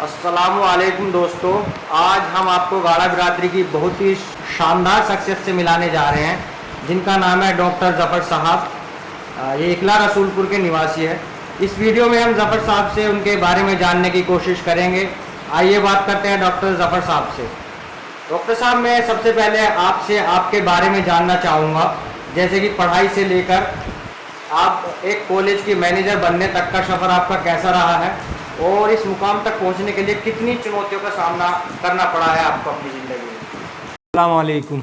अस्सलाम वालेकुम दोस्तों, आज हम आपको गाड़ा बिरादरी की बहुत ही शानदार शख्सियत से मिलाने जा रहे हैं जिनका नाम है डॉक्टर ज़फ़र साहब। ये इकला रसूलपुर के निवासी है। इस वीडियो में हम ज़फ़र साहब से उनके बारे में जानने की कोशिश करेंगे। आइए बात करते हैं डॉक्टर ज़फ़र साहब से। डॉक्टर साहब, मैं सबसे पहले आपसे आपके बारे में जानना चाहूँगा, जैसे कि पढ़ाई से लेकर आप एक कॉलेज की मैनेजर बनने तक का सफ़र आपका कैसा रहा है और इस मुकाम तक पहुंचने के लिए कितनी चुनौतियों का सामना करना पड़ा है आपको अपनी ज़िंदगी में। अस्सलाम वालेकुम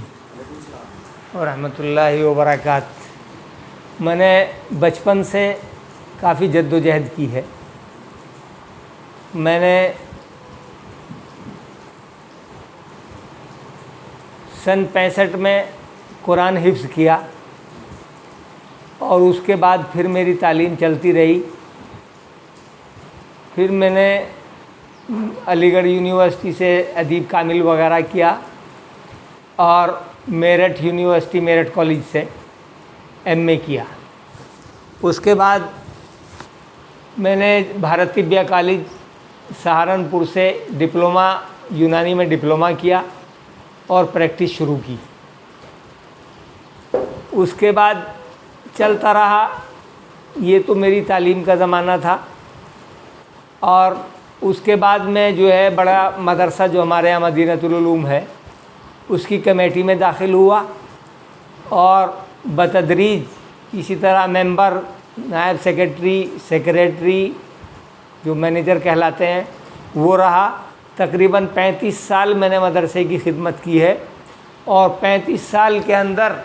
व रहमतुल्लाहि व बरकात। मैंने बचपन से काफ़ी जद्दोजहद की है। मैंने सन 65 में कुरान हिफ्ज़ किया और उसके बाद फिर मेरी तालीम चलती रही। फिर मैंने अलीगढ़ यूनिवर्सिटी से अदीब कामिल वगैरह किया और मेरठ यूनिवर्सिटी मेरठ कॉलेज से एमए किया। उसके बाद मैंने भारत तिब्बिया कॉलेज सहारनपुर से डिप्लोमा यूनानी में डिप्लोमा किया और प्रैक्टिस शुरू की। उसके बाद चलता रहा। ये तो मेरी तालीम का ज़माना था। और उसके बाद में जो है बड़ा मदरसा जो हमारे यहाँ मदीनतुल उलूम है उसकी कमेटी में दाखिल हुआ और बतदरीज इसी तरह मेंबर, नायब सेक्रेटरी जो मैनेजर कहलाते हैं वो रहा। तकरीबन 35 साल मैंने मदरसे की खिदमत की है और 35 साल के अंदर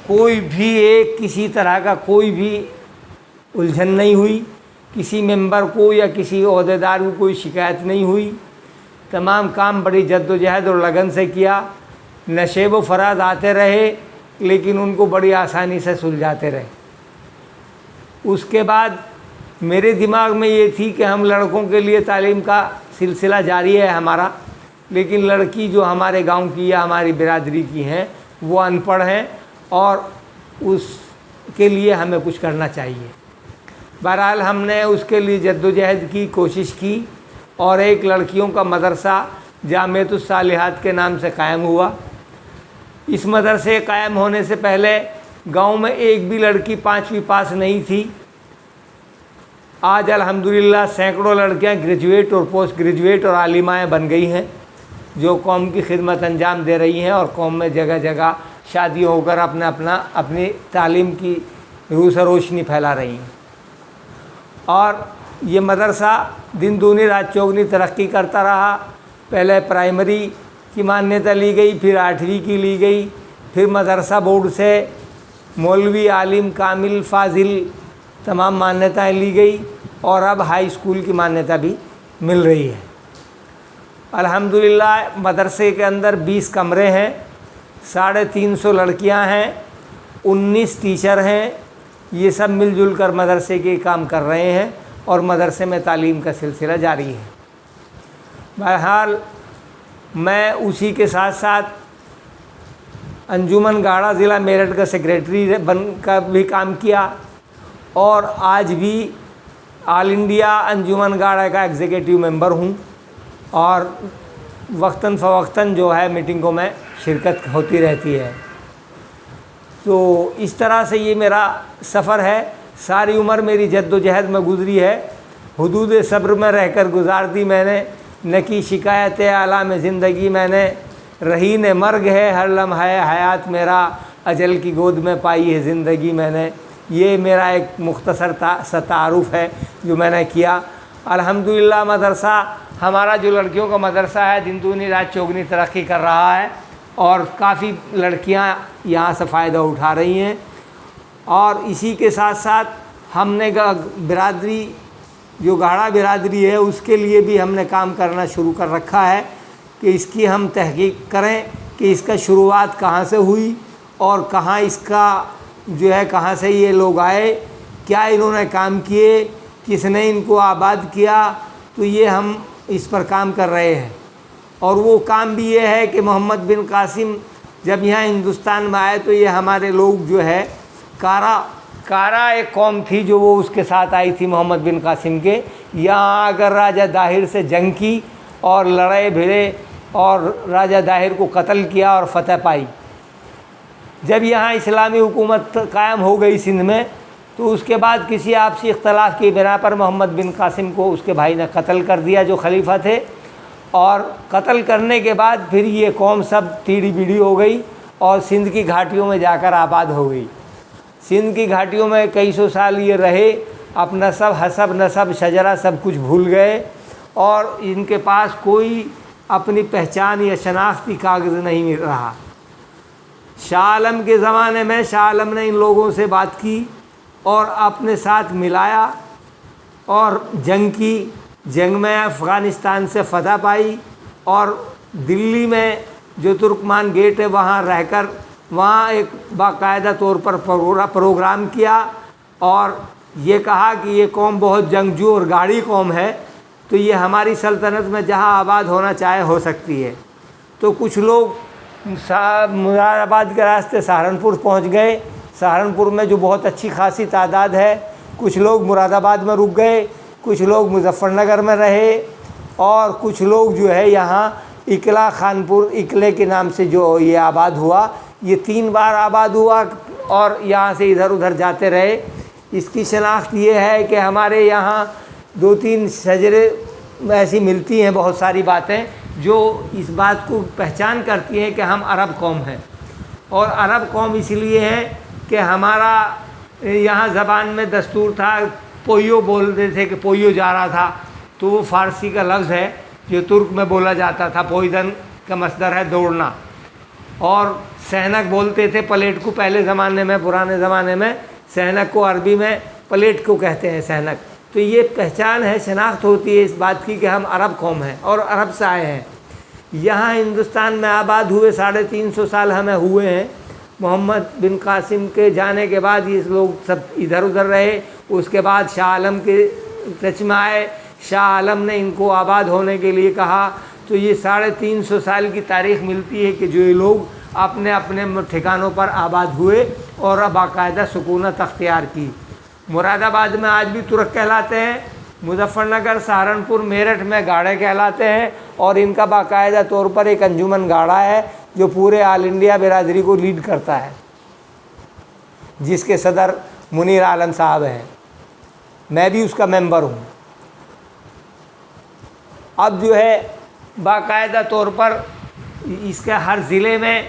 कोई भी किसी तरह का कोई भी उलझन नहीं हुई। किसी मेंबर को या किसी ओहदेदार को कोई शिकायत नहीं हुई। तमाम काम बड़ी जद्दोजहद और लगन से किया। नशेब व फराज आते रहे लेकिन उनको बड़ी आसानी से सुलझाते रहे। उसके बाद मेरे दिमाग में ये थी कि हम लड़कों के लिए तालीम का सिलसिला जारी है हमारा, लेकिन लड़की जो हमारे गांव की या हमारी बिरादरी की हैं वो अनपढ़ हैं और उसके लिए हमें कुछ करना चाहिए। बहरहाल हमने उसके लिए जद्दोजहद की, कोशिश की और एक लड़कियों का मदरसा जामियतुस सालिहात के नाम से कायम हुआ। इस मदरसे कायम होने से पहले गांव में एक भी लड़की 5वीं पास नहीं थी। आज अल्हम्दुलिल्लाह सैकड़ों लड़कियां ग्रेजुएट और पोस्ट ग्रेजुएट और आलिमाएँ बन गई हैं जो कौम की खिदमत अंजाम दे रही हैं और कौम में जगह जगह शादी होकर अपनी तालीम की रूह से रोशनी फैला रही हैं। और ये मदरसा दिन दूनी रात चौगनी तरक्की करता रहा। पहले प्राइमरी की मान्यता ली गई, फिर 8वीं की ली गई, फिर मदरसा बोर्ड से मौलवी, आलिम, कामिल, फाजिल तमाम मान्यताएं ली गई और अब हाई स्कूल की मान्यता भी मिल रही है। अल्हम्दुलिल्लाह मदरसे के अंदर 20 कमरे हैं, 350 लड़कियां हैं, 19 टीचर हैं। ये सब मिलजुल कर मदरसे के काम कर रहे हैं और मदरसे में तालीम का सिलसिला जारी है। बहरहाल मैं उसी के साथ साथ अंजुमन गाड़ा ज़िला मेरठ का सेक्रेटरी बन का भी काम किया और आज भी ऑल इंडिया अंजुमन गाड़ा का एग्जीक्यूटिव मेंबर हूँ और वक्तन फ़वक्तन जो है मीटिंगों में शिरकत होती रहती है। तो इस तरह से ये मेरा सफ़र है। सारी उम्र मेरी जद्दोजहद में गुज़री है। हुदूद सब्र में रहकर गुजार दी मैंने, न की शिकायत आला में ज़िंदगी मैंने। रहीन मर्ग है हर लम्हा हयात मेरा, अजल की गोद में पाई है ज़िंदगी मैंने। ये मेरा एक मुख्तसर सा तारुफ़ है जो मैंने किया। अल्हम्दुलिल्लाह मदरसा हमारा जो लड़कियों का मदरसा है दिन दूनी रात चौगनी तरक्की कर रहा है और काफ़ी लड़कियां यहाँ से फ़ायदा उठा रही हैं। और इसी के साथ साथ हमने बिरादरी जो गाड़ा बिरादरी है उसके लिए भी हमने काम करना शुरू कर रखा है कि इसकी हम तहकीक करें कि इसका शुरुआत कहाँ से हुई और कहाँ इसका जो है कहाँ से ये लोग आए, क्या इन्होंने काम किए, किसने इनको आबाद किया। तो ये हम इस पर काम कर रहे हैं। और वो काम भी ये है कि मोहम्मद बिन कासिम जब यहाँ हिंदुस्तान में आए तो ये हमारे लोग जो है کارا ایک قوم تھی جو وہ اس کے ساتھ آئی تھی محمد بن قاسم کے. یہاں اگر راجہ داہر سے جنگ کی اور لڑے بھیڑے اور راجہ داہر کو قتل کیا اور فتح پائی. جب یہاں اسلامی حکومت قائم ہو گئی سندھ میں تو اس کے بعد کسی آپسی اختلاف کی بنا پر محمد بن قاسم کو اس کے بھائی نے قتل کر دیا جو خلیفہ تھے. اور قتل کرنے کے بعد پھر یہ قوم سب ٹیڑھی بیڑھی ہو گئی اور سندھ کی گھاٹیوں میں جا کر آباد ہو گئی. سندھ کی گھاٹیوں میں کئی سو سال یہ رہے، اپنا سب حسب نسب شجرہ سب کچھ بھول گئے اور ان کے پاس کوئی اپنی پہچان یا شناختی کاغذ نہیں رہا. شاہ عالم کے زمانے میں شاہ عالم نے ان لوگوں سے بات کی اور اپنے ساتھ ملایا اور جنگ کی. جنگ میں افغانستان سے فتح پائی اور دلی میں جو ترکمان گیٹ ہے وہاں رہ کر وہاں ایک باقاعدہ طور پر پروگرام کیا اور یہ کہا کہ یہ قوم بہت جنگجو اور گاڑی قوم ہے، تو یہ ہماری سلطنت میں جہاں آباد ہونا چاہے ہو سکتی ہے. تو کچھ لوگ مراد آباد کے راستے سہارنپور پہنچ گئے. سہارنپور میں جو بہت اچھی خاصی تعداد ہے. کچھ لوگ مراد آباد میں رک گئے، کچھ لوگ مظفر نگر میں رہے اور کچھ لوگ جو ہے یہاں اکلا خانپور اکلے کے نام سے جو یہ آباد ہوا. یہ 3 بار آباد ہوا اور یہاں سے ادھر ادھر جاتے رہے. اس کی شناخت یہ ہے کہ ہمارے یہاں 2-3 شجرے ایسی ملتی ہیں، بہت ساری باتیں جو اس بات کو پہچان کرتی ہیں کہ ہم عرب قوم ہیں. اور عرب قوم اس لیے ہے کہ ہمارا یہاں زبان میں دستور تھا، پویو بولتے تھے کہ پویو جا رہا تھا، تو وہ فارسی کا لفظ ہے جو ترک میں بولا جاتا تھا. پویدن کا مصدر ہے دوڑنا. اور سینک بولتے تھے پلیٹ کو، پہلے زمانے میں پرانے زمانے میں سینک کو عربی میں پلیٹ کو کہتے ہیں سینک. تو یہ پہچان ہے، شناخت ہوتی ہے اس بات کی کہ ہم عرب قوم ہیں اور عرب سے آئے ہیں. یہاں ہندوستان میں آباد ہوئے 350 سال ہمیں ہوئے ہیں. محمد بن قاسم کے جانے کے بعد یہ لوگ سب ادھر ادھر رہے. اس کے بعد شاہ عالم کے ٹچ میں آئے. شاہ عالم نے ان کو آباد ہونے کے لیے کہا. تو یہ 350 سال کی تاریخ ملتی ہے کہ جو یہ لوگ اپنے اپنے ٹھکانوں پر آباد ہوئے اور باقاعدہ سکونت اختیار کی. مراد آباد میں آج بھی ترک کہلاتے ہیں. مظفر نگر، سہارنپور، میرٹھ میں گاڑے کہلاتے ہیں اور ان کا باقاعدہ طور پر ایک انجمن گاڑا ہے جو پورے آل انڈیا برادری کو لیڈ کرتا ہے، جس کے صدر منیر عالم صاحب ہیں. میں بھی اس کا ممبر ہوں. اب جو ہے باقاعدہ طور پر اس کے ہر ضلع میں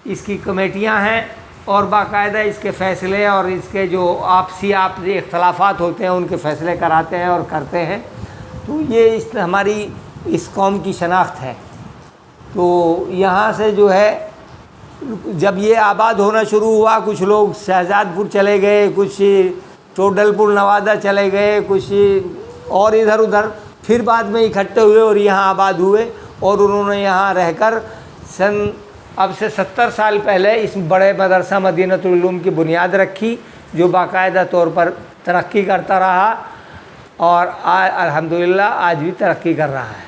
اس کی کمیٹیاں ہیں اور باقاعدہ اس کے فیصلے اور اس کے جو آپسی اختلافات ہوتے ہیں ان کے فیصلے کراتے ہیں اور کرتے ہیں. تو یہ ہماری اس قوم کی شناخت ہے. تو یہاں سے جو ہے جب یہ آباد ہونا شروع ہوا، کچھ لوگ شہزاد پور چلے گئے، کچھ ٹوڈل پور نوادہ چلے گئے، کچھ اور ادھر ادھر، پھر بعد میں اکٹھے ہوئے اور یہاں آباد ہوئے اور انہوں نے یہاں رہ کر اب سے 70 سال پہلے اس بڑے مدرسہ مدینۃ العلوم کی بنیاد رکھی جو باقاعدہ طور پر ترقی کرتا رہا اور الحمدللہ آج بھی ترقی کر رہا ہے.